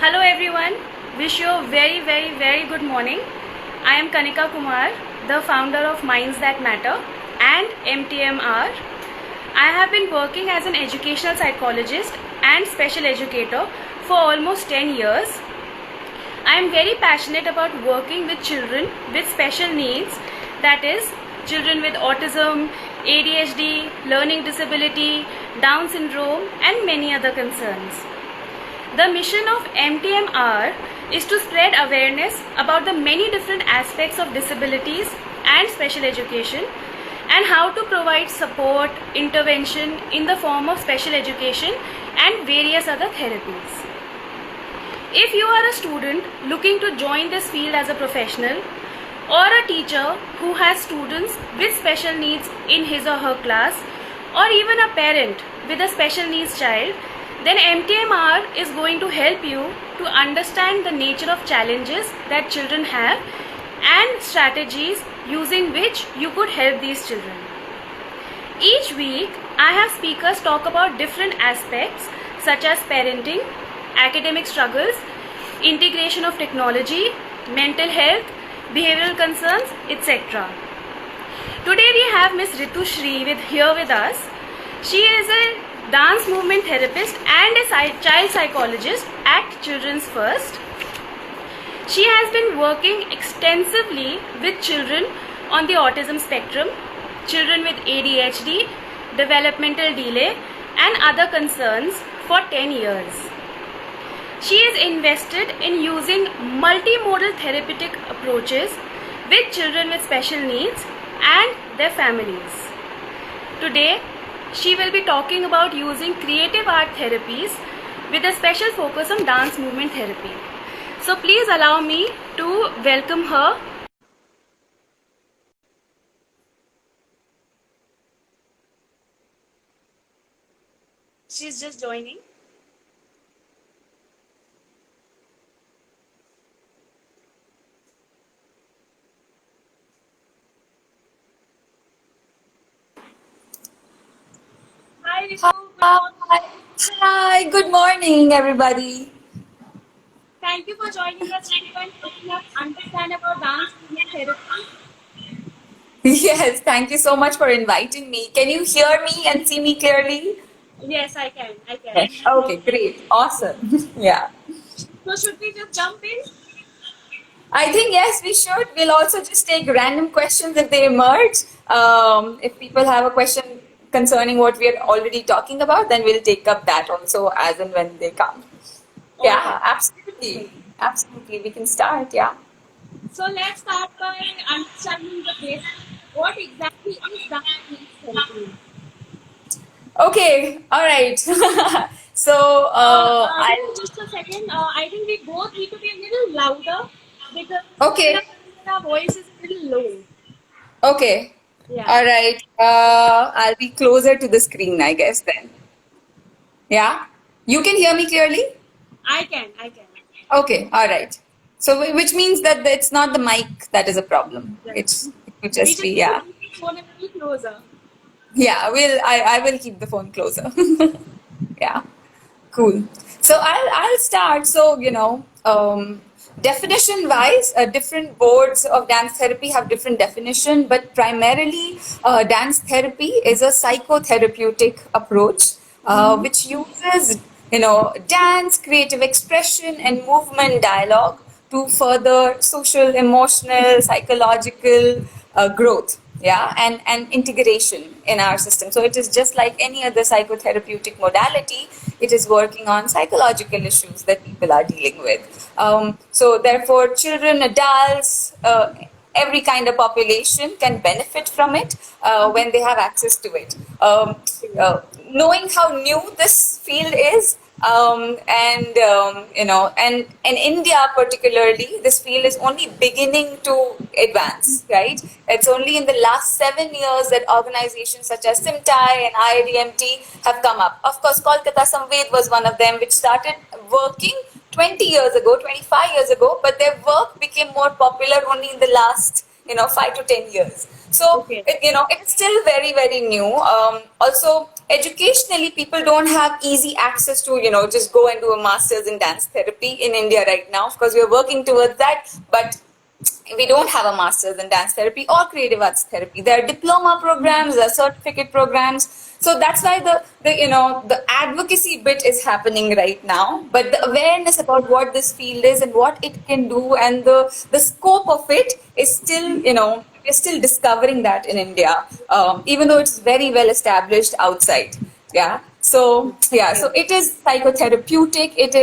Hello everyone, wish you a very good morning. I am Kanika Kumar, the founder of Minds That Matter and MTMHOUR. I have been working as an educational psychologist and special educator for almost 10 years. I am very passionate about working with children with special needs, that is, children with autism, ADHD, learning disability, Down syndrome and many other concerns. The mission of MTMHOUR is to spread awareness about the many different aspects of disabilities and special education and how to provide support, intervention in the form of special education and various other therapies. If you are a student looking to join this field as a professional or a teacher who has students with special needs in his or her class, or even a parent with a special needs child, then MTMHOUR is going to help you to understand the nature of challenges that children have and strategies using which you could help these children. Each week, I have speakers talk about different aspects such as parenting, academic struggles, integration of technology, mental health, behavioral concerns, etc. Today we have Ms Ritu Shree here with us. She is a dance movement therapist and a child psychologist at Children's First. She has been working extensively with children on the autism spectrum, children with ADHD, developmental delay and other concerns for 10 years. She is invested in using multimodal therapeutic approaches with children with special needs and their families. Today, she will be talking about using creative art therapies with a special focus on dance movement therapy. So please allow me to welcome her. She's just joining. Hi Ritu, Hi, good morning, everybody. thank you for joining us Ritu and helping us understand about dance movement therapy. Yes, thank you so much for inviting me. Can you hear me and see me clearly? Yes, I can. Yes. Okay, great. Awesome. Yeah. So should we just jump in? I think, yes, we should. We'll also just take random questions if they emerge. If people have a question concerning what we are already talking about, then we'll take up that also as and when they come. Yeah, absolutely. Absolutely. We can start. Yeah. So let's start by understanding the basics. What exactly is dance movement therapy? Okay. All right. So, Just a second. I think we both need to be a little louder because okay. our voice is a little low. Okay. Yeah. All right. I'll be closer to the screen, I guess, then. Yeah. You can hear me clearly? I can. Okay. All right. So, which means that it's not the mic that is a problem. Right. It could just be, yeah. Keep the phone a little closer. Yeah, I will keep the phone closer. Yeah. Cool. So I'll start. So, definition wise, different boards of dance therapy have different definition, but primarily dance therapy is a psychotherapeutic approach which uses dance, creative expression and movement dialogue to further social, emotional, psychological growth, yeah, and integration in our system. So it is just like any other psychotherapeutic modality. It is working on psychological issues that people are dealing with. So therefore, children, adults, every kind of population can benefit from it when they have access to it. Knowing how new this field is, and in India particularly, this field is only beginning to advance, right? It's only in the last 7 years that organizations such as SIMTI and IIDMT have come up. Of course, Kolkata Samved was one of them, which started working 20 years ago, 25 years ago, but their work became more popular only in the last 5 to 10 years. So, it is still very, very new. Also, educationally, people don't have easy access to, just go and do a master's in dance therapy in India right now. Of course, we are working towards that, but we don't have a master's in dance therapy or creative arts therapy. There are diploma programs, there are certificate programs. So that's why the advocacy bit is happening right now. But the awareness about what this field is and what it can do and the scope of it is still, we're still discovering that in India, even though it's very well established outside. Yeah. So yeah. So it is psychotherapeutic. It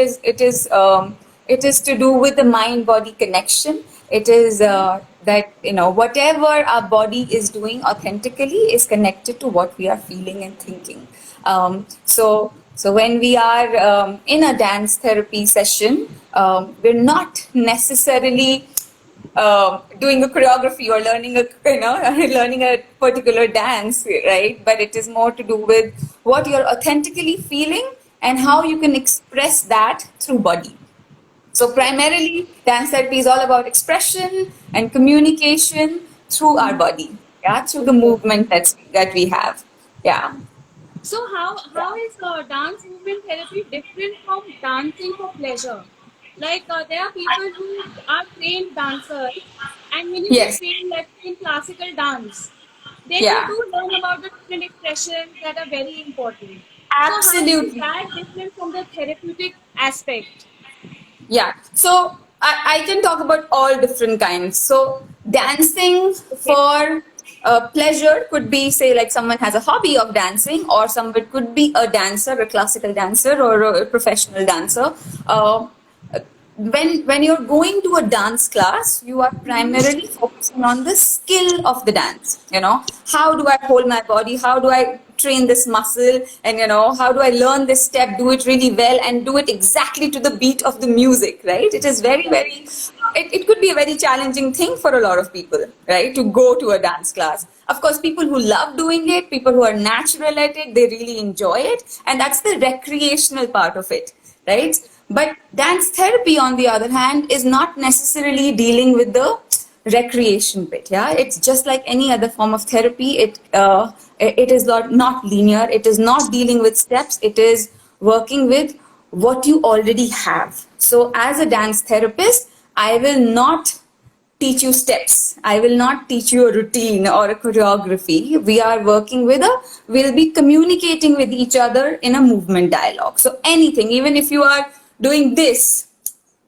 is to do with the mind-body connection. It is that whatever our body is doing authentically is connected to what we are feeling and thinking. So when we are in a dance therapy session, we're not necessarily doing a choreography or learning a learning a particular dance, right? But it is more to do with what you're authentically feeling and how you can express that through body. So primarily, dance therapy is all about expression and communication through our body, yeah, through the movement that we have, yeah. So how is dance movement therapy different from dancing for pleasure? Like there are people who are trained dancers, and when you get Yes, trained, let's say in classical dance, then you yeah, do learn about the different expressions that are very important. So how is absolutely. that different from the therapeutic aspect? Yeah, so I can talk about all different kinds. So dancing Okay. for pleasure could be, say, like someone has a hobby of dancing, or someone could be a dancer, a classical dancer, or a professional dancer. Uh, when you're going to a dance class, you are primarily focusing on the skill of the dance. How do I hold my body? How do I train this muscle? And how do I learn this step, do it really well, and do it exactly to the beat of the music, right? It is very it could be a very challenging thing for a lot of people, right, to go to a dance class. Of course, people who love doing it, people who are natural at it, they really enjoy it, and that's the recreational part of it, right? But dance therapy, on the other hand, is not necessarily dealing with the recreation bit. Yeah, it's just like any other form of therapy. It is not linear. It is not dealing with steps. It is working with what you already have. So, as a dance therapist, I will not teach you steps. I will not teach you a routine or a choreography. We are working we'll be communicating with each other in a movement dialogue. So anything, even if you are doing this,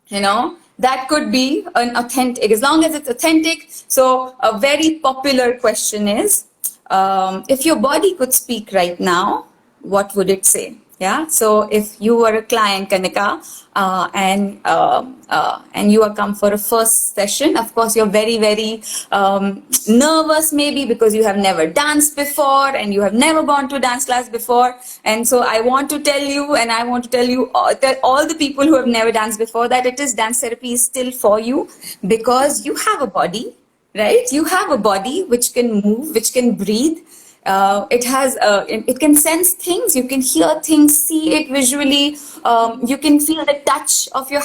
that could be an authentic, as long as it's authentic. So a very popular question is, if your body could speak right now, what would it say? Yeah. So if you were a client, Kanika, and you are come for a first session, of course you're very nervous, maybe because you have never danced before and you have never gone to a dance class before. And so I want to tell you, and I want to tell you that all the people who have never danced before, that dance therapy is still for you, because you have a body, right? You have a body which can move, which can breathe. It can sense things, you can hear things, see it visually, you can feel the touch of your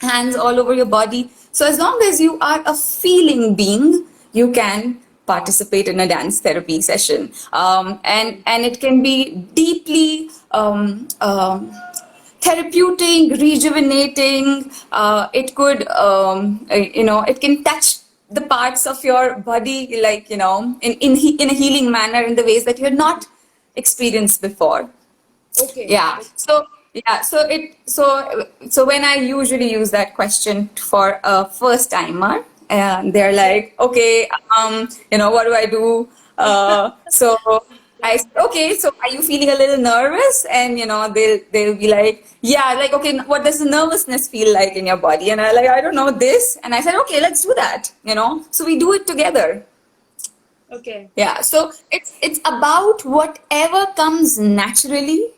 hands all over your body. So as long as you are a feeling being, you can participate in a dance therapy session, and it can be deeply therapeutic, rejuvenating. It can touch the parts of your body, like, in a healing manner, in the ways that you had not experienced before. Okay. Yeah. So when I usually use that question for a first timer, and they're like, okay, what do I do? So I said, okay, so are you feeling a little nervous? And they'll be like, yeah, like, okay, what does the nervousness feel like in your body? And I don't know this. And I said, okay, let's do that. So we do it together. Okay. Yeah. So it's about whatever comes naturally,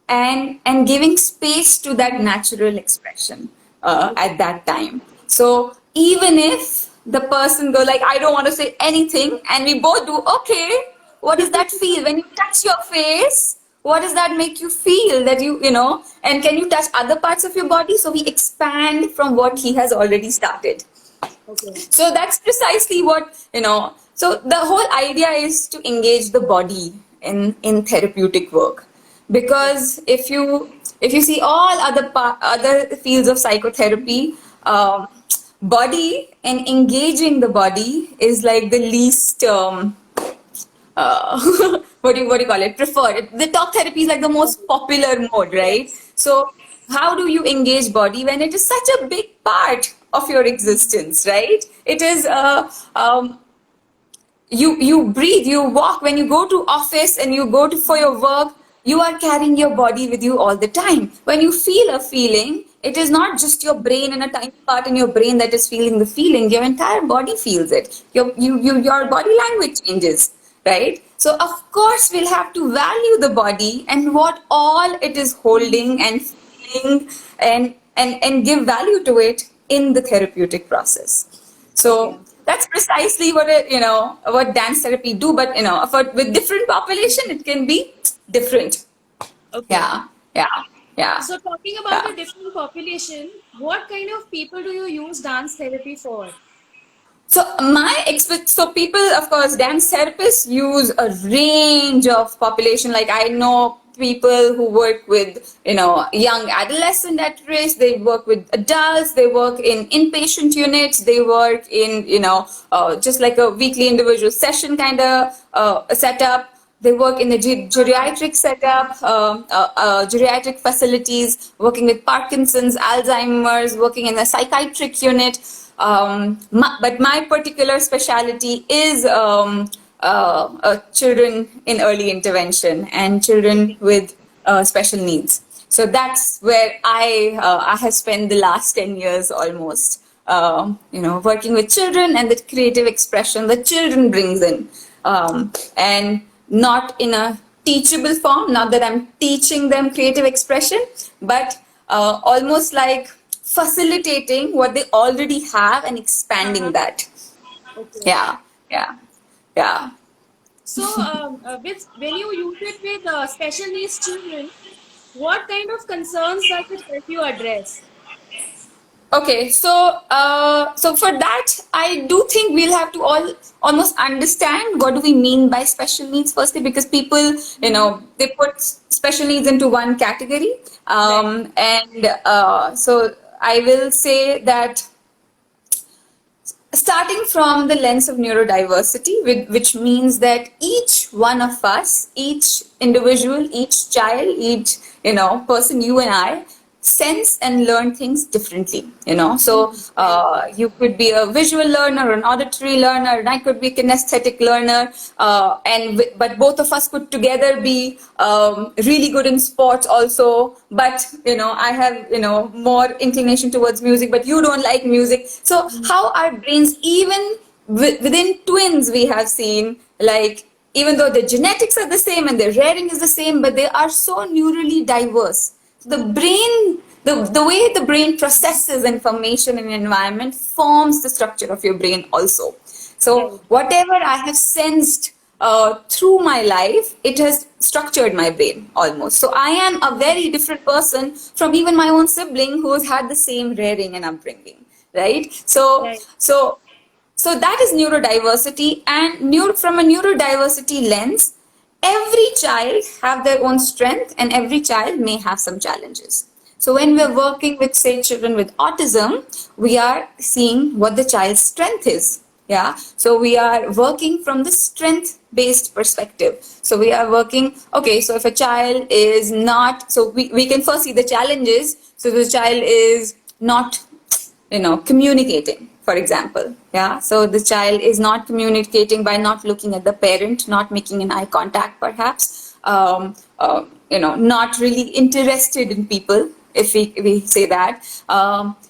and giving space to that natural expression at that time. So even if the person go like, I don't want to say anything, and we both do, okay, what does that feel when you touch your face? What does that make you feel, that and can you touch other parts of your body? So we expand from what he has already started. Okay. So that's precisely what, so the whole idea is to engage the body in therapeutic work, because if you see all other fields of psychotherapy, body and engaging the body is like the least what do you call it, preferred. The talk therapy is like the most popular mode, right? Yes. So how do you engage body when it is such a big part of your existence, right? It is you breathe, you walk. When you go to office and you go to for your work, you are carrying your body with you all the time. When you feel a feeling, it is not just your brain and a tiny part in your brain that is feeling the feeling. Your entire body feels it. Your body language changes, right? So of course we'll have to value the body and what all it is holding and feeling, and give value to it in the therapeutic process. Okay. So that's precisely what dance therapy do. But with different population, it can be different. Okay. Yeah, yeah, yeah, So talking about yeah. the different population, what kind of people do you use dance therapy for? So people, of course, dance therapists use a range of population. Like I know people who work with, young adolescent at risk. They work with adults. They work in inpatient units. They work in, just like a weekly individual session kind of setup. They work in the geriatric setup, geriatric facilities, working with Parkinson's, Alzheimer's, working in the psychiatric unit. But my particular specialty is children in early intervention and children Okay. with special needs. So that's where I have spent the last 10 years almost, working with children and the creative expression the children brings in, and not in a teachable form. Not that I'm teaching them creative expression, but almost like facilitating what they already have and expanding Uh-huh. that. Okay. Yeah, yeah, yeah. So, when you use it with special needs children, what kind of concerns does it help you address? Okay, so for that, I do think we'll have to almost understand what do we mean by special needs firstly, because people, they put special needs into one category, Right. and so I will say that starting from the lens of neurodiversity, which means that each one of us, each individual, each child, each person, you and I, sense and learn things differently. So Right. you could be a visual learner, an auditory learner, and I could be a kinesthetic learner, but both of us could together be really good in sports also. But I have more inclination towards music, but you don't like music. So how our brains, even within twins, we have seen, like, even though the genetics are the same and the rearing is the same, but they are so neurally diverse. The brain, the way the brain processes information in environment forms the structure of your brain also. So Right. whatever I have sensed through my life, it has structured my brain almost. So I am a very different person from even my own sibling who has had the same rearing and upbringing, right? So Right. so so that is neurodiversity, and from a neurodiversity lens, every child have their own strength and every child may have some challenges. So when we're working with, say, children with autism, we are seeing what the child's strength is. Yeah. So we are working from the strength based perspective. So we are working, okay, so if a child is not, so we can first see the challenges. So the child is not communicating, for example. Yeah. So the child is not communicating by not looking at the parent, not making an eye contact, perhaps, not really interested in people, if we say that.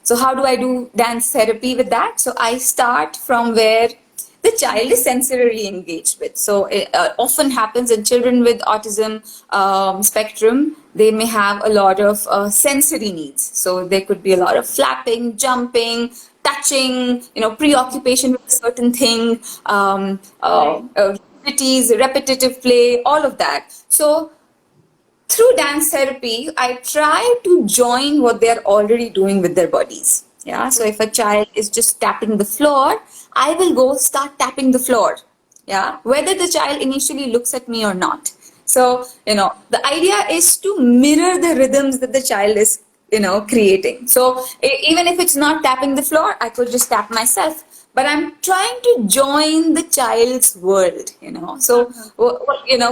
So how do I do dance therapy with that? So I start from where the child is sensorily engaged with. So it often happens in children with autism spectrum, they may have a lot of sensory needs. So there could be a lot of flapping, jumping, touching, preoccupation with a certain thing, Right. activities, repetitive play, all of that. So through dance therapy, I try to join what they're already doing with their bodies. Yeah. So if a child is just tapping the floor, I will go start tapping the floor. Yeah. Whether the child initially looks at me or not. So, the idea is to mirror the rhythms that the child is, creating. So, even if it's not tapping the floor, I could just tap myself. But I'm trying to join the child's world, So,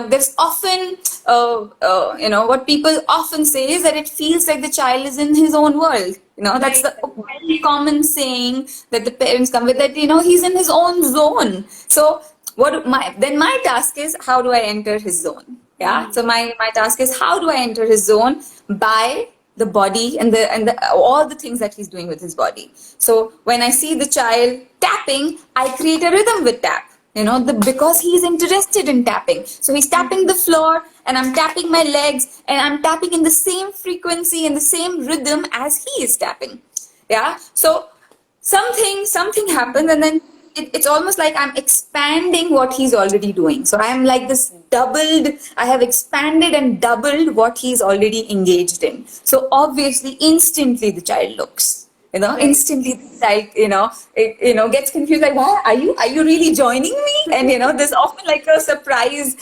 there's often, what people often say is that it feels like the child is in his own world. That's Right. the very common saying that the parents come with, that, he's in his own zone. So, my task is, how do I enter his zone? Yeah. So my task is, how do I enter his zone? By the body and the all the things that he's doing with his body. So when I see the child tapping, I create a rhythm with tap. Because he's interested in tapping. So he's tapping the floor, and I'm tapping my legs, and I'm tapping in the same frequency and the same rhythm as he is tapping. Yeah. So something happens, and then it's almost like I'm expanding what he's already doing. So I'm like this doubled, I have expanded and doubled what he's already engaged in. So obviously, instantly the child looks, instantly the child, gets confused, like, why are you really joining me? And, there's often like a surprise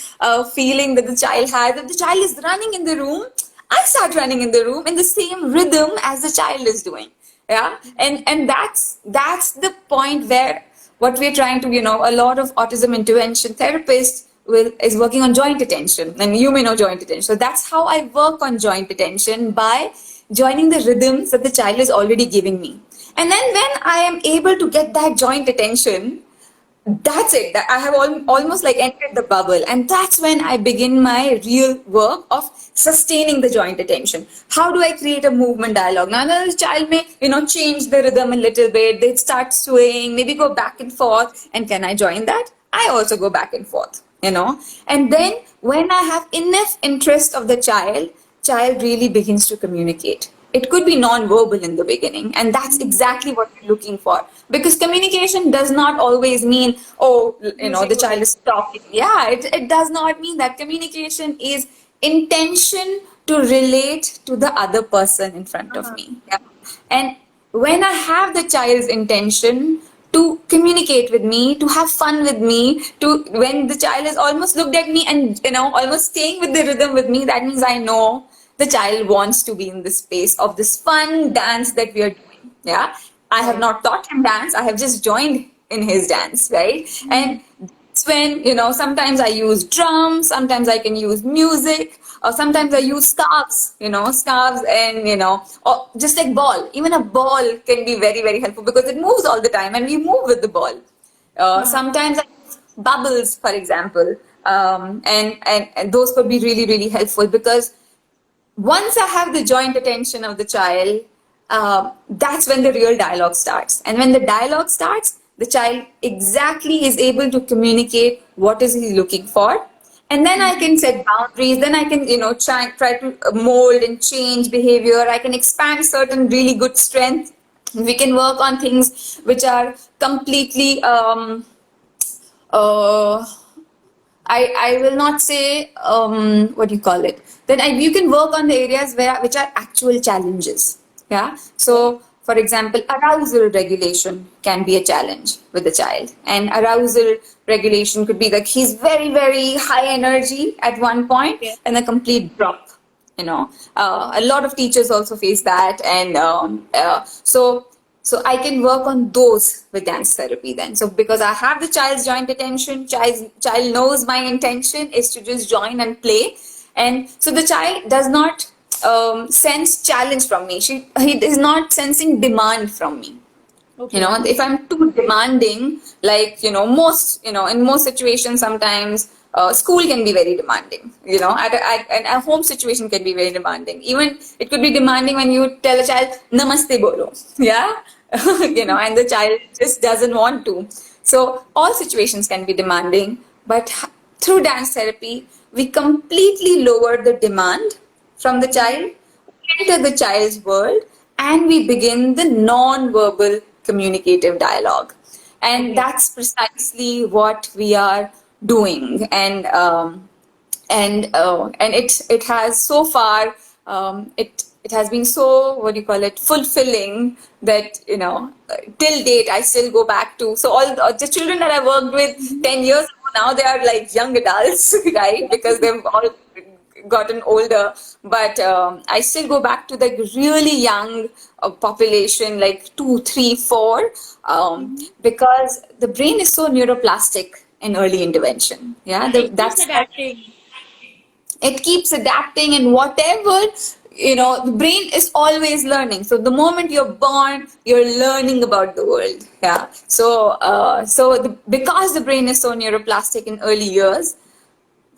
feeling that the child has. If the child is running in the room, I start running in the room in the same rhythm as the child is doing. Yeah. And that's the point where what we're trying to, a lot of autism intervention therapists is working on joint attention, and you may know joint attention. So that's how I work on joint attention, by joining the rhythms that the child is already giving me. And then when I am able to get that joint attention, that's it. I have almost like entered the bubble, and that's when I begin my real work of sustaining the joint attention. How do I create a movement dialogue? Now the child may change the rhythm a little bit, they start swaying, maybe go back and forth, and can I join that? I also go back and forth, and then when I have enough interest of the child really begins to communicate. It could be non-verbal in the beginning, and that's exactly what we're looking for. Because communication does not always mean, oh, the child is talking. Yeah, it does not mean that. Communication is intention to relate to the other person in front of me. Yeah. And when I have the child's intention to communicate with me, to have fun with me, when the child has almost looked at me and, almost staying with the rhythm with me, that means I know the child wants to be in this space of this fun dance that we are doing. Yeah. I have not taught him dance. I have just joined in his dance, right? And that's when, sometimes I use drums, sometimes I can use music, or sometimes I use scarves, and, or just like ball. Even a ball can be very, very helpful because it moves all the time and we move with the ball. Sometimes I use bubbles, for example, and those could be really, really helpful, because once I have the joint attention of the child, that's when the real dialogue starts. And when the dialogue starts, the child exactly is able to communicate what is he looking for. And then I can set boundaries. Then I can, try to mold and change behavior. I can expand certain really good strengths. We can work on things which are completely I will not say what do you call it. Then you can work on the areas which are actual challenges. Yeah. So, for example, arousal regulation can be a challenge with the child, and arousal regulation could be like he's very, very high energy at one point, Yeah. and a complete drop. A lot of teachers also face that, and so I can work on those with dance therapy then. So because I have the child's joint attention, child knows my intention is to just join and play. And so the child does not sense challenge from me. He is not sensing demand from me. Okay. If I'm too demanding, like, in most situations, sometimes school can be very demanding, and a home situation can be very demanding. Even it could be demanding when you tell a child, namaste bolo. Yeah. And the child just doesn't want to. So all situations can be demanding, but through dance therapy, we completely lower the demand from the child, enter the child's world, and we begin the non-verbal communicative dialogue. And that's precisely what we are doing. And it has so far, it has been so, what do you call it, fulfilling that, till date, I still go back to, so all the children that I worked with 10 years ago, now they are like young adults, right? Because they've all gotten older, but I still go back to the really young population, like 2, 3, 4, because the brain is so neuroplastic in early intervention. Yeah, It keeps that's adapting. it keeps adapting, and whatever, the brain is always learning. So the moment you're born, you're learning about the world. Yeah. So because the brain is so neuroplastic in early years,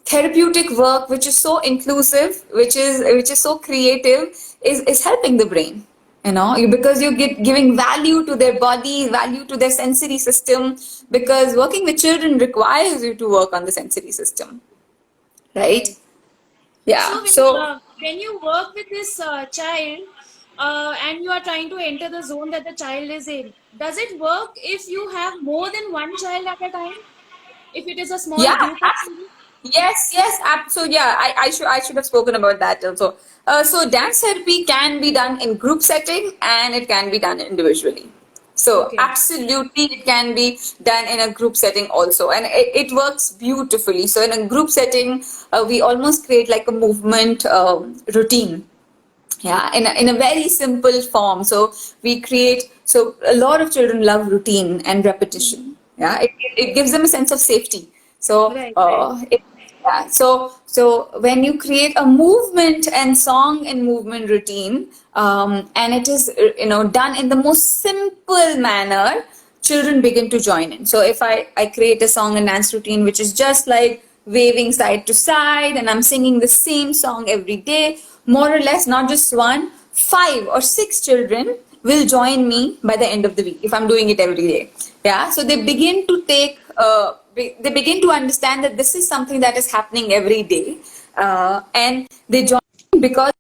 therapeutic work, which is so inclusive, which is so creative, is helping the brain. Because you get giving value to their body, value to their sensory system, because working with children requires you to work on the sensory system, right? Right. Yeah. So So when you work with this child and you are trying to enter the zone that the child is in, does it work if you have more than one child at a time? If it is a small yeah, group of children? yes, yes. So yeah, I should have spoken about that also. So dance therapy can be done in group setting and it can be done individually. So Okay. absolutely, it can be done in a group setting also, and it works beautifully. So in a group setting, we almost create like a movement routine, yeah, in a very simple form. So we create, so a lot of children love routine and Mhm. repetition. Yeah, it gives them a sense of safety. So Right, right. yeah, so when you create a movement and song and movement routine, and it is done in the most simple manner, children begin to join in. So if I create a song and dance routine which is just like waving side to side, and I'm singing the same song every day, more or less, not just one, 5 or 6 children will join me by the end of the week if I'm doing it every day. Yeah, so they begin to they begin to understand that this is something that is happening every day, and they join because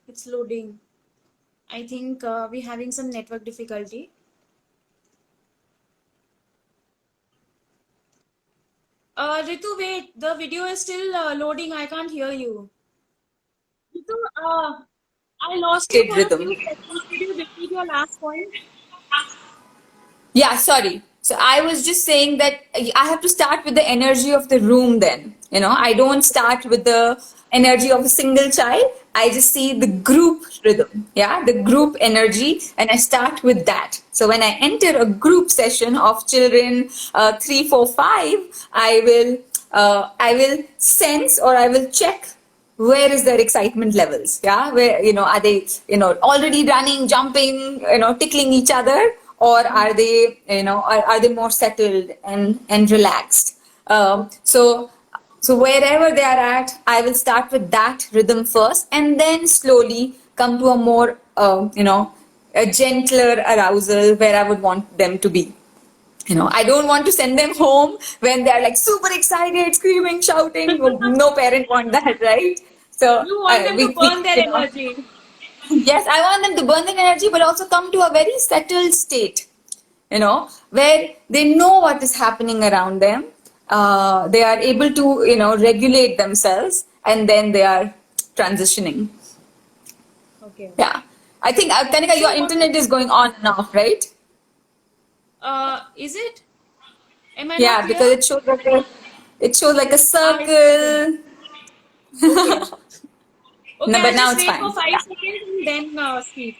It's loading. I think we're having some network difficulty. Ritu, wait, the video is still loading. I can't hear you. Ritu, I lost you for a rhythm. few seconds. Could you repeat your last point? Yeah, sorry. So I was just saying that I have to start with the energy of the room then. I don't start with the energy of a single child. I just see the group rhythm, yeah, the group energy, and I start with that. So when I enter a group session of children, 3, 4, 5, I will sense, or I will check where is their excitement levels. Yeah, where, are they, already running, jumping, tickling each other, or are they, are they more settled and relaxed. So wherever they are at, I will start with that rhythm first, and then slowly come to a more a gentler arousal where I would want them to be. I don't want to send them home when they're like super excited, screaming, shouting. No parent want that, right? So You want them to we burn their energy. yes, I want them to burn their energy, but also come to a very settled state, where they know what is happening around them. They are able to, regulate themselves, and then they are transitioning. Okay. Yeah. I think, Kanika, your So what internet is going on and off, right? is it? Am I not Yeah, clear? because it shows like a I see. circle. Okay. Okay, No, but I'll now just it's wait for fine. 5 seconds and then speak.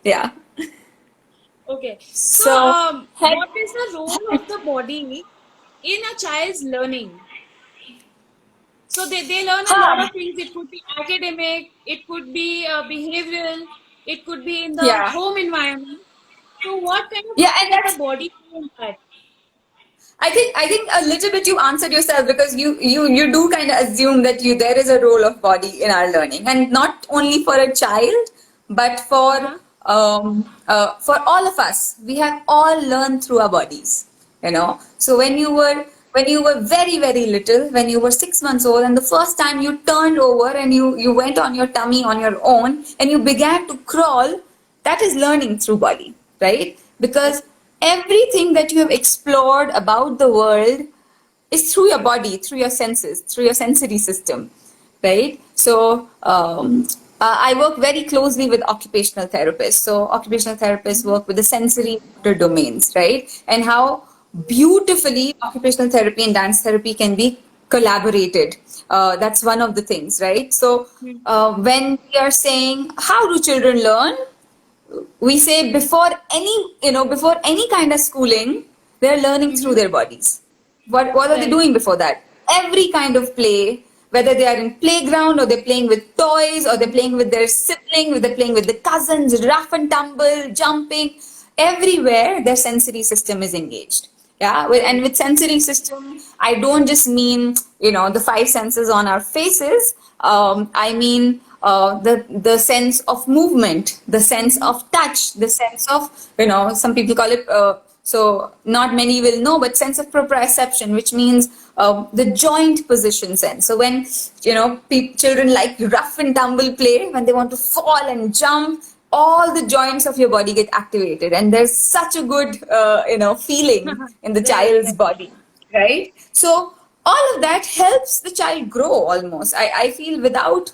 Yeah. Okay. So, So, head. what is the role of the body in a child's learning? So they learn a lot Huh. of things. It could be academic, it could be behavioral, it could be in the Yeah. home environment. So what kind of Yeah, role and does the that's. body play in that? I think a little bit you answered yourself, because you do kind of assume that there is a role of body in our learning, and not only for a child, but Uh-huh. for all of us. We have all learned through our bodies. So when you were very, very little, when you were 6 months old, and the first time you turned over and you went on your tummy on your own and you began to crawl, that is learning through body, right? Because everything that you have explored about the world is through your body, through your senses, through your sensory system, right? So I work very closely with occupational therapists. So occupational therapists work with the sensory motor domains, right? And how beautifully occupational therapy and dance therapy can be collaborated. That's one of the things, right? So when we are saying how do children learn, we say before any kind of schooling, they're learning through their bodies. What are they Right. doing before that? Every kind of play, whether they are in playground or they're playing with toys or they're playing with their sibling, or they're playing with the cousins, rough and tumble, jumping, everywhere their sensory system is engaged. Yeah, and Right. with sensory system, I don't just mean the five senses on our faces. I mean the sense of movement, the sense of touch, the sense of some people call it. So not many will know, but sense of proprioception, which means the joint position sense. So when children like rough and tumble play, when they want to fall and jump, all the joints of your body get activated, and there's such a good feeling in the Right. child's body, right? So all of that helps the child grow almost. I feel without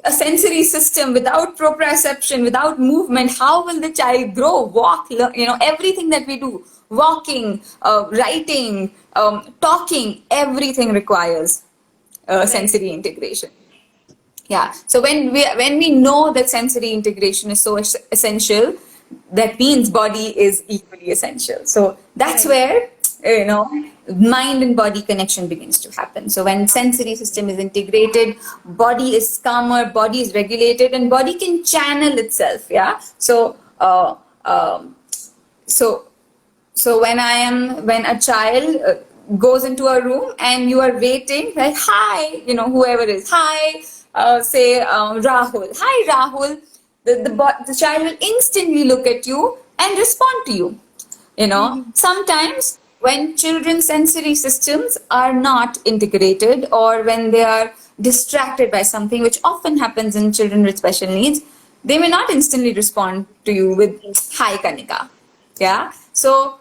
a sensory system, without proprioception, without movement, how will the child grow, walk, learn, everything that we do, walking, writing, talking, everything requires Right. sensory integration. Yeah. So when we know that sensory integration is so essential, that means body is equally essential. So that's Right. where mind and body connection begins to happen. So when sensory system is integrated, body is calmer, body is regulated, and body can channel itself. Yeah. So when a child goes into a room and you are waiting, like, hi, whoever is, hi, say Rahul, hi Rahul, the child will instantly look at you and respond to you. Sometimes when children's sensory systems are not integrated, or when they are distracted by something, which often happens in children with special needs, they may not instantly respond to you with hi Kanika. Yeah. So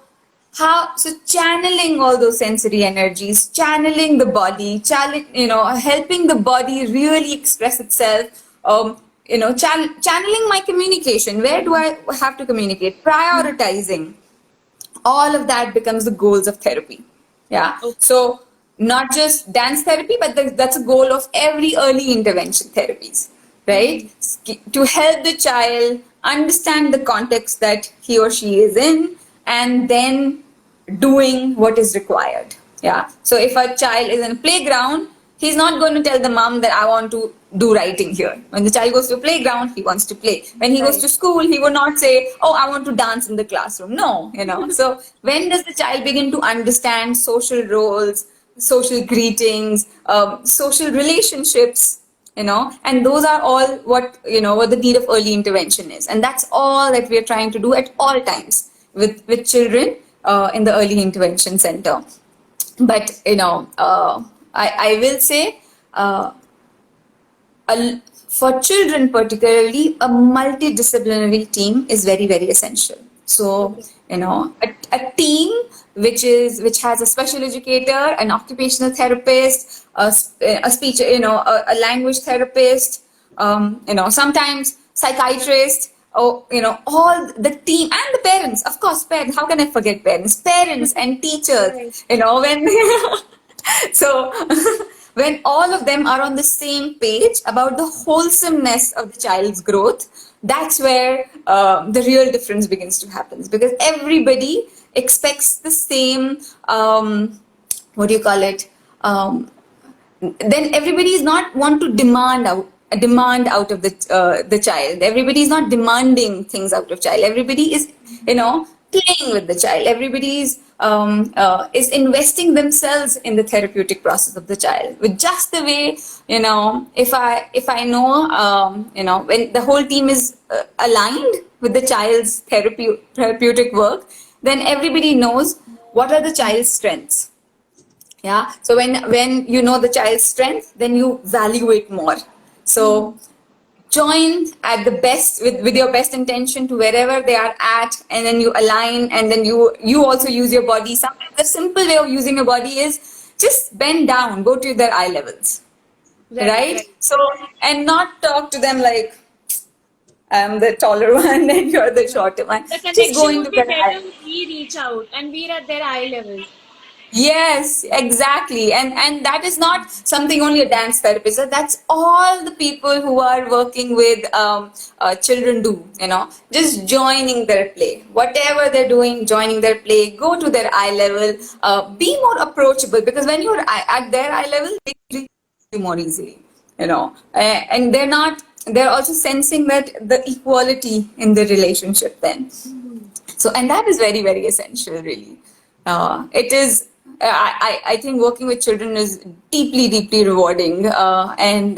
channeling all those sensory energies, channeling the body, helping the body really express itself. Channeling my communication. Where do I have to communicate? Prioritizing. All of that becomes the goals of therapy. Yeah. Okay. So not just dance therapy, but that's a goal of every early intervention therapies, right? To help the child understand the context that he or she is in, and then doing what is required. Yeah. So if a child is in a playground, he's not going to tell the mom that I want to do writing here. When the child goes to a playground, he wants to play. When he goes Right. to school, he would not say, oh, I want to dance in the classroom. No. So when does the child begin to understand social roles, social greetings, social relationships, and those are all what the need of early intervention is. And that's all that we are trying to do at all times with children in the early intervention center. But I will say, for children particularly, a multidisciplinary team is very, very essential. So Okay. a team which has a special educator, an occupational therapist, a speech, a language therapist, sometimes psychiatrist, all the team, and the parents, of course, parents. How can I forget parents and teachers? Right. When so when all of them are on the same page about the wholesomeness of the child's growth, that's where the real difference begins to happen, because everybody expects the same, what do you call it, then everybody is not want to demand out of the child. Everybody is not demanding things out of child. Everybody is playing with the child. Everybody is investing themselves in the therapeutic process of the child, with just the way, if I know, when the whole team is aligned with the child's therapeutic work, then everybody knows what are the child's strengths. Yeah. So when you know the child's strength, then you value it more. So join at the best with your best intention to wherever they are at, and then you align, and then you also use your body. Sometimes the simple way of using your body is just bend down, go to their eye levels. Right, right? right. So, and not talk to them like I'm the taller one and you're the shorter one. The Just go connection into would be their better eye. if we reach out and we're at their eye level. Yes, exactly. And that is not something only a dance therapist. That's all the people who are working with children do, just joining their play. Whatever they're doing, joining their play, go to their eye level, be more approachable because when you're at their eye level, they reach you more easily, and they're also sensing that the equality in the relationship then. So, and that is very, very essential, really. It is, I think working with children is deeply, deeply rewarding. And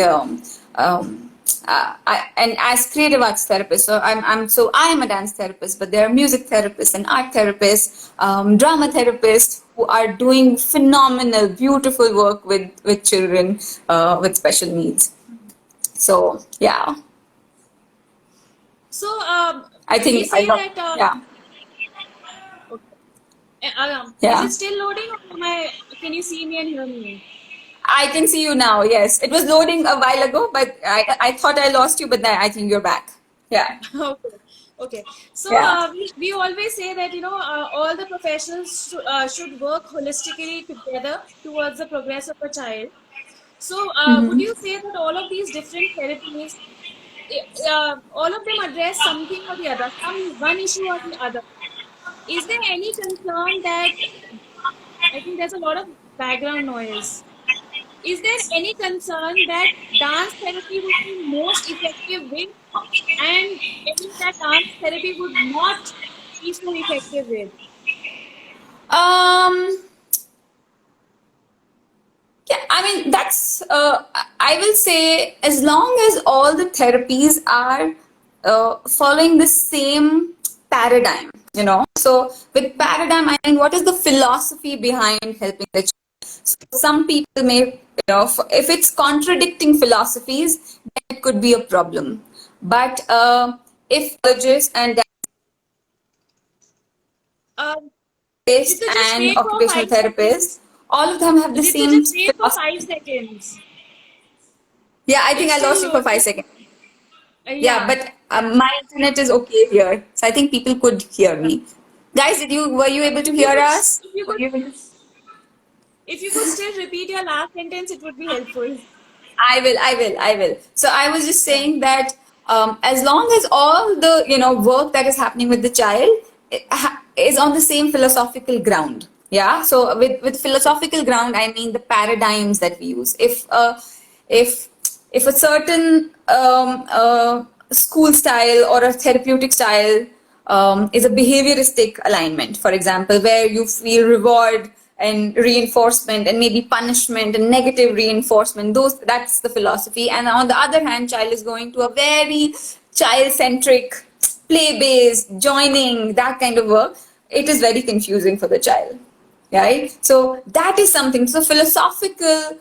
as creative arts therapist, so I am a dance therapist, but there are music therapists and art therapists, drama therapists who are doing phenomenal, beautiful work with children with special needs. So, yeah, So, I can we think I say love, that, yeah, is yeah. it still loading or can you see me and hear me? I can see you now. Yes, it was loading a while ago, but I thought I lost you, but then I think you're back. Yeah, Okay. Okay. So, yeah. we always say that, all the professionals should work holistically together towards the progress of a child. So, would you say that all of these different therapies, all of them address something or the other, one issue or the other? Is there any concern that I think there's a lot of background noise? Is there any concern that dance therapy would be most effective with and any that dance therapy would not be so effective with? Um, yeah, I mean, I will say, as long as all the therapies are following the same paradigm, So, with paradigm, I mean, what is the philosophy behind helping the child? So, some people may, if it's contradicting philosophies, then it could be a problem. But if psychologists and Um, therapists Ritu, just and wait for occupational 5 seconds. therapists, all of them have the Ritu, same just wait for five philosophy. seconds. Yeah, I think It's I still lost you for loading. 5 seconds. Yeah, Yeah. but my internet is okay here, so I think people could hear me. Guys, were you able to If you hear could, us? if you Were could, you able to? if you could still repeat your last sentence, it would be helpful. I will. So I was just Yeah. saying that as long as all the work that is happening with the child is on the same philosophical ground, yeah. So with philosophical ground, I mean the paradigms that we use. If if a certain school style or a therapeutic style is a behavioristic alignment, for example, where you feel reward and reinforcement and maybe punishment and negative reinforcement, that's the philosophy. And on the other hand, child is going to a very child centric, play based, joining, that kind of work. It is very confusing for the child, right? So that is something. So philosophical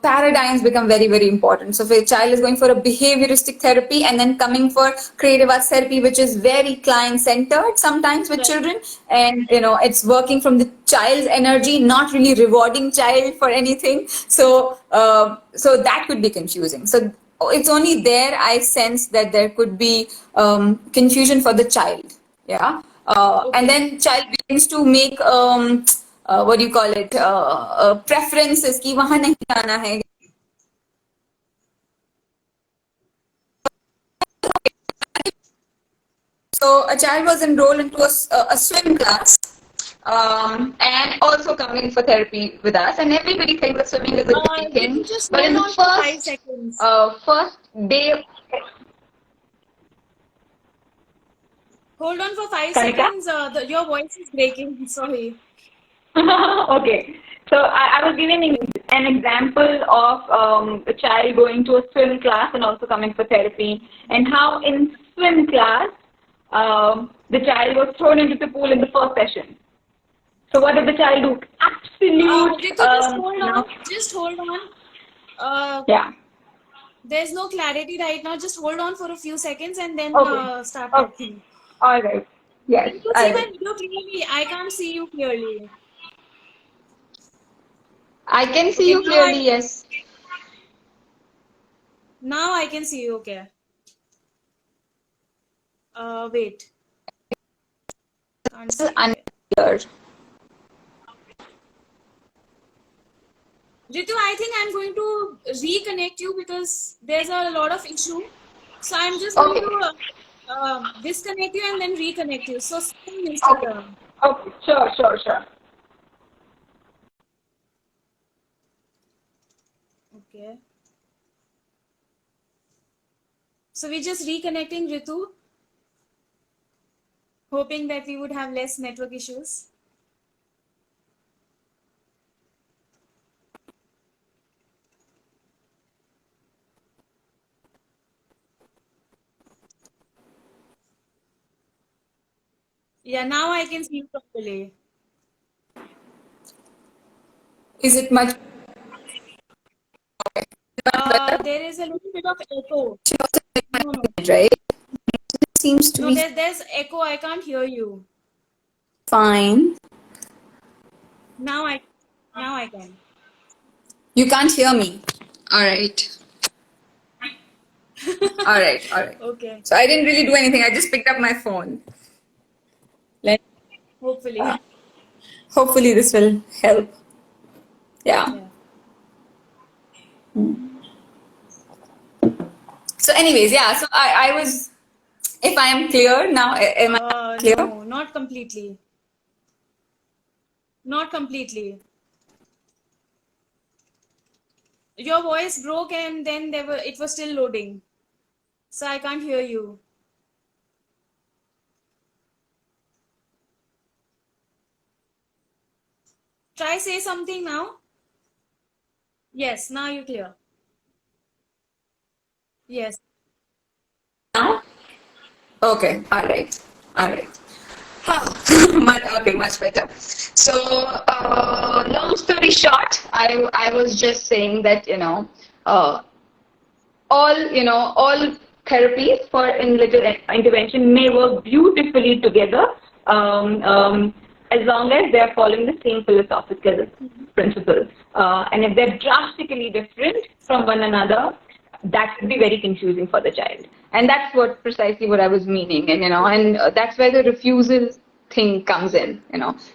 paradigms become very, very important. So if a child is going for a behavioristic therapy and then coming for creative arts therapy, which is very client centered sometimes with Right. children, and it's working from the child's energy, not really rewarding child for anything. So that could be confusing. So it's only there I sense that there could be confusion for the child. Yeah. And Okay. then child begins to make what do you call it, preferences कि वहाँ नहीं जाना है. So a child was enrolled into a swim class, and also coming for therapy with us, and everybody thinks that swimming is a great Ritu, thing, just but in hold the on for 5 seconds. first day. Hold on for five Kanika? seconds. Your voice is breaking. Sorry. Okay. So I was giving an example of a child going to a swim class and also coming for therapy, and how in swim class the child was thrown into the pool in the first session. So what did the child do? Absolute, Ritu, just hold on. Just hold on. yeah. There's no clarity right now. Just hold on for a few seconds and then Okay. start Okay. talking. All right. Yes, Ritu, I see my will. video clearly. I can't see you clearly. I can see Okay, you now I clearly. Yes. Now I can see you. Okay. Wait. Can't see. Okay. Unclear. Ritu, I think I'm going to reconnect you because there's a lot of issue. So I'm just going Okay. to disconnect you and then reconnect you. So stay on Okay. Instagram. Okay. Sure. Okay. So we're just reconnecting, Ritu, hoping that we would have less network issues. Yeah, now I can see you properly. Is it much better? There is a little bit of echo. No. Right? Seems to No, be there's echo. I can't hear you. fine. Now I now I can. You can't hear me. All right. All right. Okay. So I didn't really do anything. I just picked up my phone. Let Hopefully. Hopefully this will help. Yeah. Yeah. So, anyways, yeah. So I was. If I am clear now, am I clear? No, not completely. Not completely. Your voice broke and then it was still loading. So I can't hear you. Try say something now. Yes, now you clear. Yes. Now? Okay. All right. All right. Okay, much better. So, long story short, I was just saying that uh, all therapies for in little intervention may work beautifully together, as long as they are following the same philosophical principles. And if they're drastically different from one another, that could be very confusing for the child. And that's what precisely what I was meaning. And that's where the refusal thing comes in.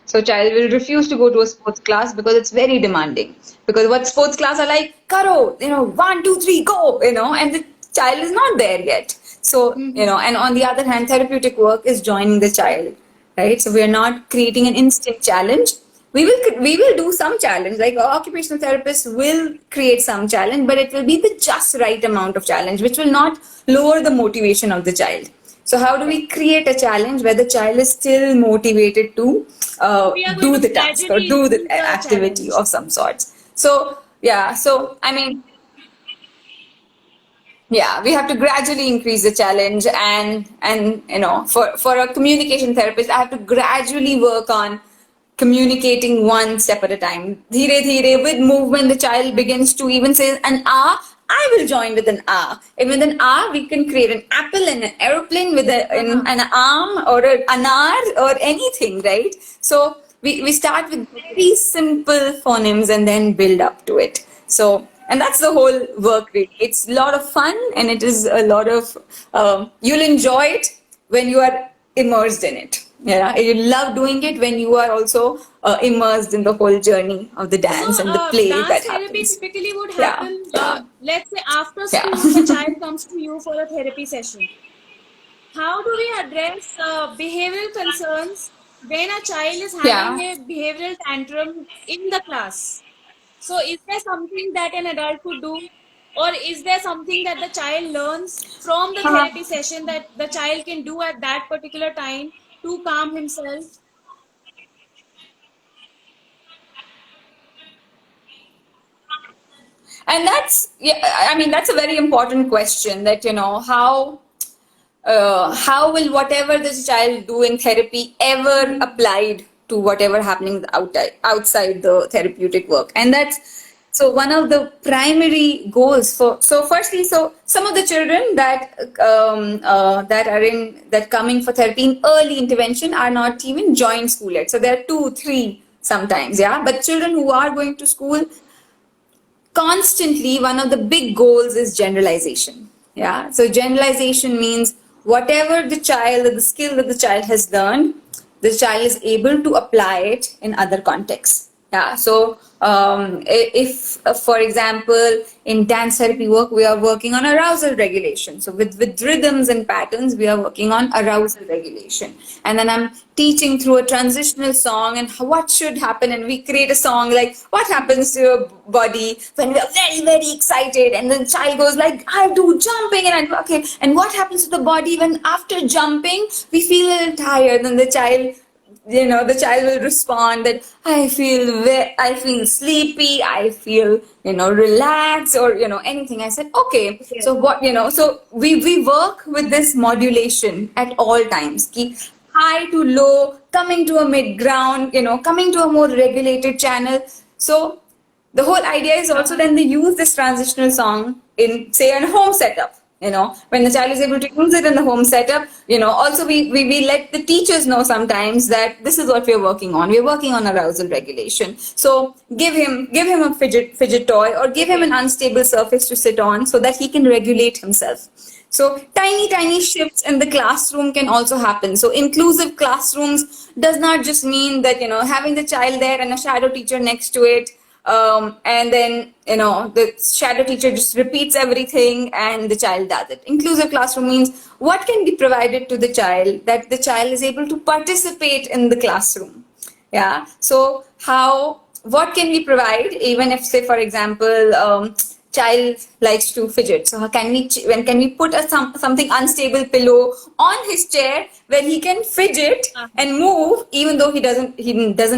So child will refuse to go to a sports class because it's very demanding. Because what sports class are like, karo, 1, 2, 3, go, and the child is not there yet. So, and on the other hand, therapeutic work is joining the child, right? So we are not creating an instant challenge. We will do some challenge, like occupational therapists will create some challenge, but it will be the just right amount of challenge, which will not lower the motivation of the child. So how do we create a challenge where the child is still motivated to We are going do to the task or gradually do the increase the activity challenge. of some sorts? So yeah, so I mean, yeah, we have to gradually increase the challenge, and for a communication therapist, I have to gradually work on communicating one step at a time. Dheere dheere, with movement, the child begins to even say an ah. I will join with an ah. And with an ah, we can create an apple and an aeroplane with an arm or an anar or anything, right? So we start with very simple phonemes and then build up to it. So, and that's the whole work really. It's a lot of fun, and it is a lot of, you'll enjoy it when you are immersed in it. Yeah, you love doing it when you are also immersed in the whole journey of the So, dance and the play dance that therapy happens. typically would Yeah, happen, let's say after yeah. school, the child comes to you for a therapy session. How do we address behavioral concerns when a child is having Yeah. a behavioral tantrum in the class? So, is there something that an adult could do? Or is there something that the child learns from the Uh, therapy session that the child can do at that particular time to calm himself? and that's, yeah, I mean, that's a very important question, that how will whatever this child do in therapy ever applied to whatever happening outside the therapeutic work. And that's, so one of the primary goals for, so firstly, so some of the children that are in that coming for therapy in early intervention are not even joined school yet, so there are 2, 3 sometimes, yeah. But children who are going to school, constantly, one of the big goals is generalization. Yeah. So generalization means whatever the child, or the skill that the child has learned, the child is able to apply it in other contexts. Yeah. So if, for example, in dance therapy work, we are working on arousal regulation. So with rhythms and patterns, we are working on arousal regulation. And then I'm teaching through a transitional song and what should happen. And we create a song like what happens to your body when we are very, very excited. And then the child goes like, I do jumping. And I do, okay. And what happens to the body when after jumping, we feel a little tired. And the child, the child will respond that I feel sleepy, I feel relaxed, or anything. I said okay. So what, so we work with this modulation at all times. Keep high to low, coming to a mid ground, coming to a more regulated channel. So the whole idea is also then they use this transitional song in, say, a home setup. When the child is able to use it in the home setup, also we let the teachers know sometimes that this is what we're working on. We're working on arousal regulation. So give him a fidget toy, or give him an unstable surface to sit on so that he can regulate himself. So tiny shifts in the classroom can also happen. So inclusive classrooms does not just mean that, having the child there and a shadow teacher next to it, and then the shadow teacher just repeats everything and the child does it. Inclusive classroom means what can be provided to the child that the child is able to participate in the classroom. Yeah. So what can we provide, even if, say, for example, child likes to fidget. So can we put something unstable pillow on his chair where he can fidget and move, even though he doesn't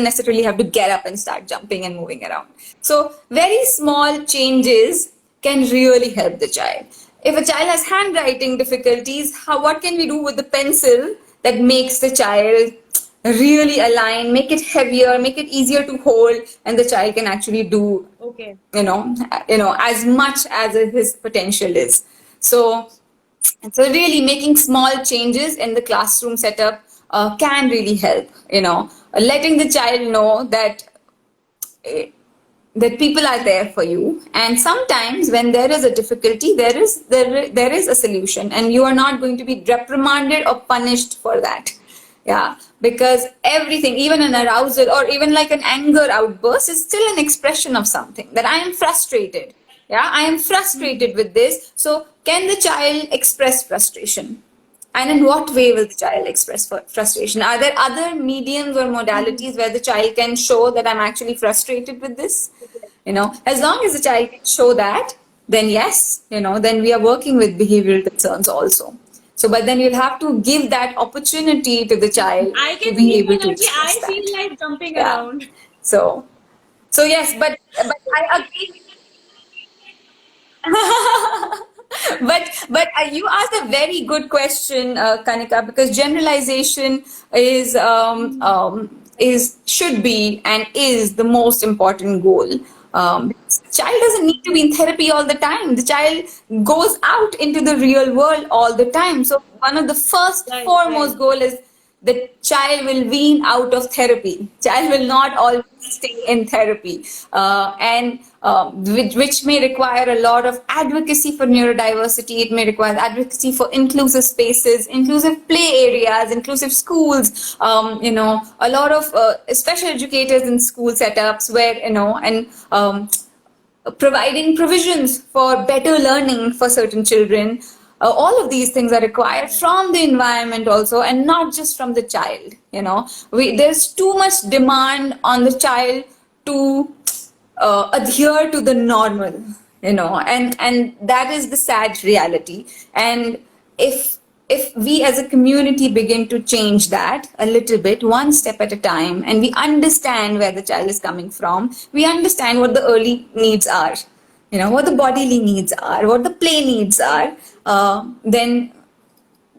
necessarily have to get up and start jumping and moving around. So very small changes can really help the child. If a child has handwriting difficulties, what can we do with the pencil that makes the child really align, make it heavier, make it easier to hold, and the child can actually do as much as his potential is. So really making small changes in the classroom setup can really help. Letting the child know that people are there for you, and sometimes when there is a difficulty, there is a solution, and you are not going to be reprimanded or punished for that. Yeah, because everything, even an arousal or even like an anger outburst, is still an expression of something, that I am frustrated. Yeah, I am frustrated with this. So can the child express frustration? And in what way will the child express frustration? Are there other mediums or modalities where the child can show that I'm actually frustrated with this? As long as the child can show that, then yes, then we are working with behavioral concerns also. So, but then you'll have to give that opportunity to the child to be able to express that. I feel like jumping around. So yes, but I agree. But you asked a very good question, Kanika, because generalization should be and is the most important goal. The child doesn't need to be in therapy all the time. The child goes out into the real world all the time. So one of the foremost goal is the child will wean out of therapy. Child will not always stay in therapy, which may require a lot of advocacy for neurodiversity. It may require advocacy for inclusive spaces, inclusive play areas, inclusive schools. A lot of special educators in school setups where providing provisions for better learning for certain children. All of these things are required from the environment also, and not just from the child. There's too much demand on the child to adhere to the normal, and that is the sad reality. And if we as a community begin to change that a little bit, one step at a time, and we understand where the child is coming from, we understand what the early needs are, what the bodily needs are, what the play needs are, then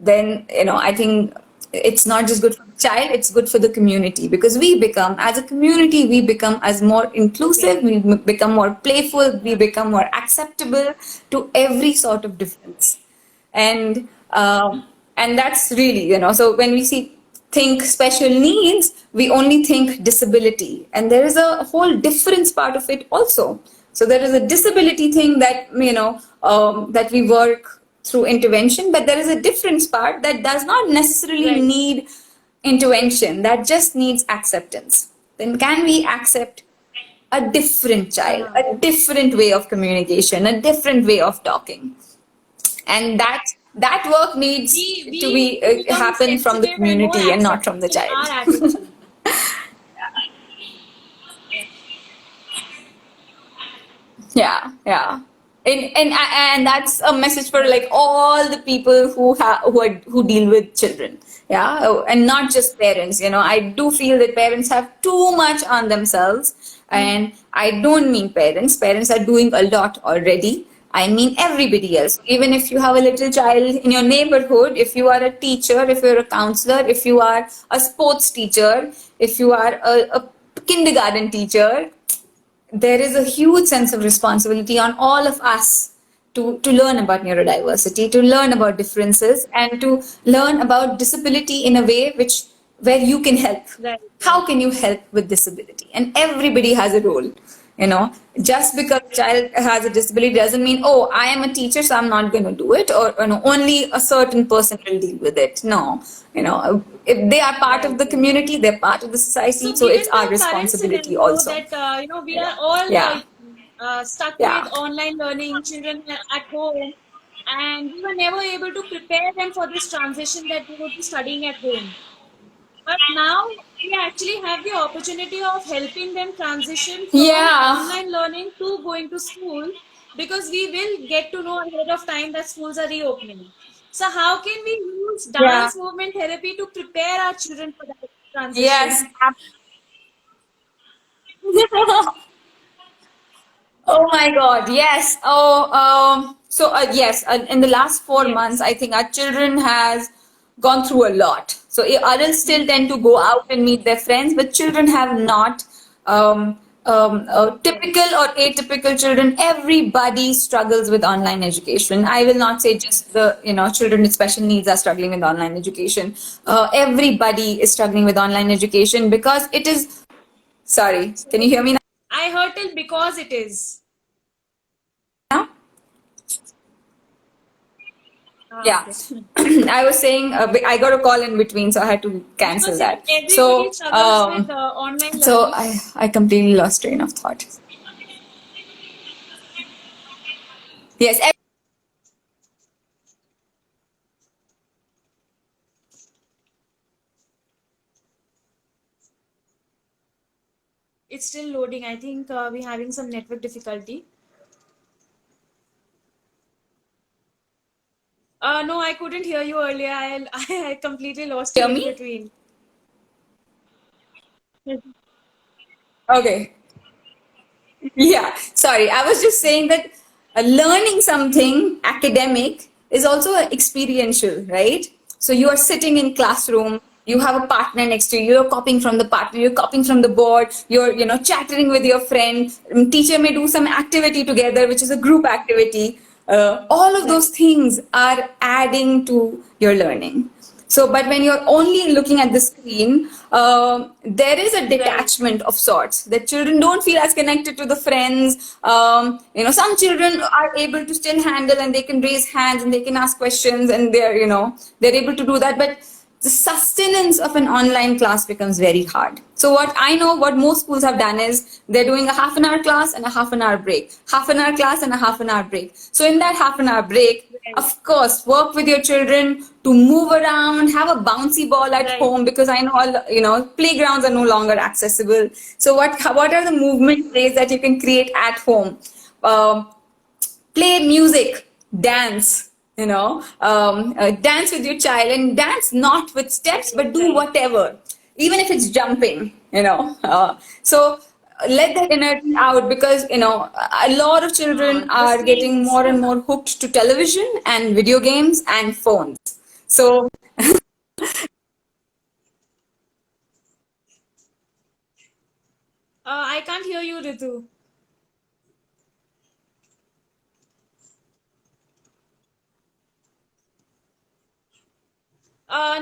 I think it's not just good for the child, it's good for the community, because as a community, we become as more inclusive, we become more playful, we become more acceptable to every sort of difference. And that's really, so when we think special needs, we only think disability, and there is a whole difference part of it also. So there is a disability thing that, that we work through intervention, but there is a difference part that does not necessarily Right. need intervention, that just needs acceptance. Then can we accept a different child, Uh-huh. a different way of communication, a different way of talking? And that work needs to We be need to become happen from the sensitive and more community and not from accepting the in our child. attitude. Yeah, yeah. And that's a message for Right. like all the people who deal with children. Yeah, oh, and not just parents. I do feel that parents have too much on themselves, and I don't mean parents. Parents are doing a lot already. I mean everybody else. Even if you have a little child in your neighborhood, if you are a teacher, if you're a counselor, if you are a sports teacher, if you are a kindergarten teacher, there is a huge sense of responsibility on all of us to learn about neurodiversity, to learn about differences, and to learn about disability in a way where you can help. Right. How can you help with disability? And everybody has a role. Just because a child has a disability doesn't mean, oh, I am a teacher, so I'm not going to do it, or only a certain person will deal with it. No, if they are part of Right. the Right. community, they're part of the society, So, so it's given our the current responsibility scenario also. that we are all Yeah, stuck with yeah, online learning, children are at home, and we were never able to prepare them for this transition that they would be studying at home. But now we actually have the opportunity of helping them transition from yeah, online learning to going to school, because we will get to know ahead of time that schools are reopening. So, how can we use yeah. dance movement therapy to prepare our children for that Yes. transition? Oh my God, yes. Yes, in the last 4 months, Yes. I think our children has gone through a lot. So adults still Mhm. tend to go out and meet their friends, but children have not. Right. Typical or atypical children, everybody struggles with online education. I will not say just the children with special needs are struggling with online education. Everybody is struggling with online education because it is. Sorry, can you So hear me I heard till because it is. now? Ah, Yeah, okay. I was saying I got a call in between, so I had to cancel Because that. everybody struggles with online So learning. I completely lost train of thought. Yes, It's still loading. I think we're having some network difficulty. No, I couldn't hear you earlier. I completely lost you hear in me? between. Okay. Yeah, sorry. I was just saying that learning something academic is also experiential, right? So you are sitting in classroom, you have a partner next to you, you're copying from the partner, you're copying from the board, you're chattering with your friend. Teacher may do some activity together, which is a group activity. All of Right. those things are adding to your learning. So, but when you're only looking at the screen, there is a Right. detachment of sorts that children don't feel as connected to the friends. Some children are able to still handle and they can raise hands and they can ask questions and they're able to do that. But the sustenance of an online class becomes very hard. So what I know, what most schools have done is they're doing a half an hour class and a half an hour break, half an hour class and a half an hour break. So in that half an hour break, Right. of course, work with your children to move around, have a bouncy ball at Right. home because I know playgrounds are no longer accessible. So what are the movement plays that you can create at home? Um, Play music, dance, dance with your child and dance not with steps, Right. but do Right. whatever, even if it's jumping, so let that energy out because, a lot of children The are getting screens. more and more hooked to television and video games and phones. So, I can't hear you, Ritu.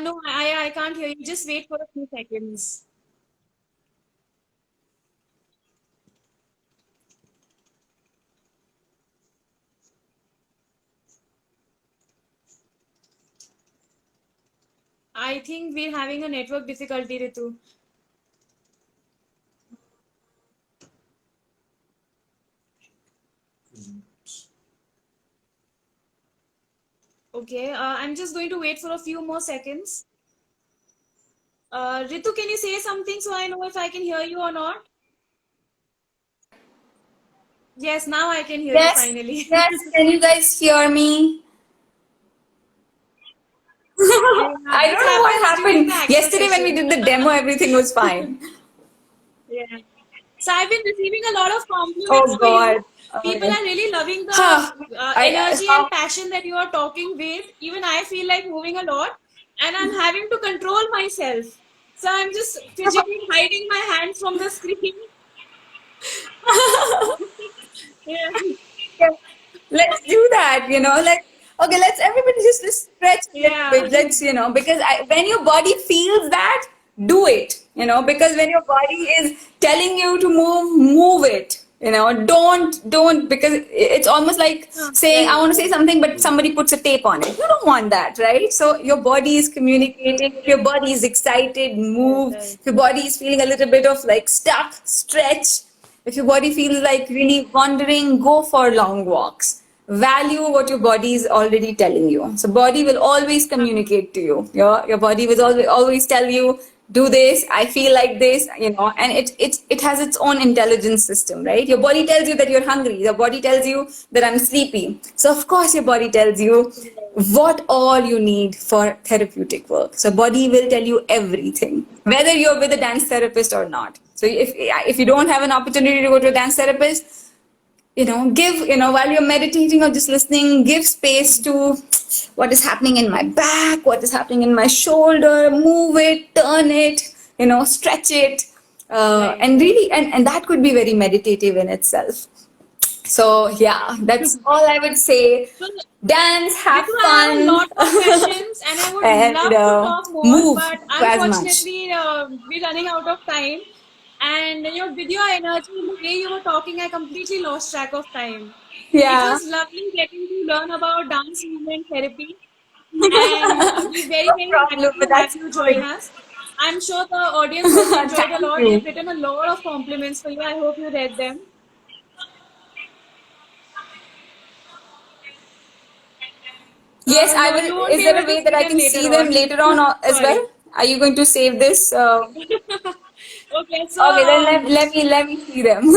No, I can't hear you. Just wait for a few seconds. I think we're having a network difficulty, Ritu. Okay, I'm just going to wait for a few more seconds. Ritu, can you say something so I know if I can hear you or not? Yes, now I can hear you Yes, finally. yes. Can you guys hear me? Yeah, I this don't know what happens during the happened. actual Yesterday when we session. did the demo, everything was fine. Yeah. So I've been receiving a lot of compliments Oh for God. you. People are really loving Huh. the I energy and how passion that you are talking with. Even I feel like moving a lot, and I'm having to control myself. So I'm just fidgeting, hiding my hands from the screen. Yeah. Yeah, let's do that, like, okay, let's everybody just stretch a little Yeah. bit. Let's, because when your body feels that, do it, because when your body is telling you to move it. Don't, because it's almost like saying, I Right, want to say right. something, but somebody puts a tape on it. You don't want that, right? So your body is communicating. If your body is excited, Right, move. right. If your body is feeling a little bit of like stuck, stretch. If your body feels like really wandering, go for long walks. Value what your body is already telling you. So body will always communicate to you. Your body will always tell you, do this, I feel like this, and it has its own intelligence system, right? Your body tells you that you're hungry. Your body tells you that I'm sleepy. So of course your body tells you what all you need for therapeutic work. So body will tell you everything, whether you're with a dance therapist or not. So if you don't have an opportunity to go to a dance therapist, give, while you're meditating or just listening, give space to what is happening in my back, what is happening in my shoulder, move it, turn it, stretch it. Right, And right. really, and that could be very meditative in itself. So yeah, that's all I would say. So, Dance, have Ritu, I have a fun, lot of questions and I would and love to talk more, move but as much. unfortunately, we're running out of time. And with your energy and the way you were talking, I completely lost track of time. It Yeah. was lovely getting to learn about dance movement therapy, and we're very, No very happy problem, but to have that's you join good. us. I'm sure the audience also enjoyed a Thank lot. They've you. written a lot of compliments for you. I hope you read them. Yes, I No, will. you won't Is be there a able to way that see I them can later see them on. later on as well? Sorry. Are you going to save this? Okay, so Okay, then let me see them.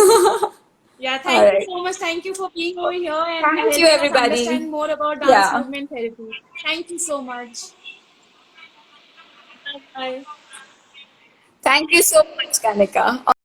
yeah, All thank you right. so much. Thank you for being over here and Thank you, helping us everybody. understand more about dance Yeah. movement therapy. Thank you so much. Bye bye. Thank you so much, Kanika.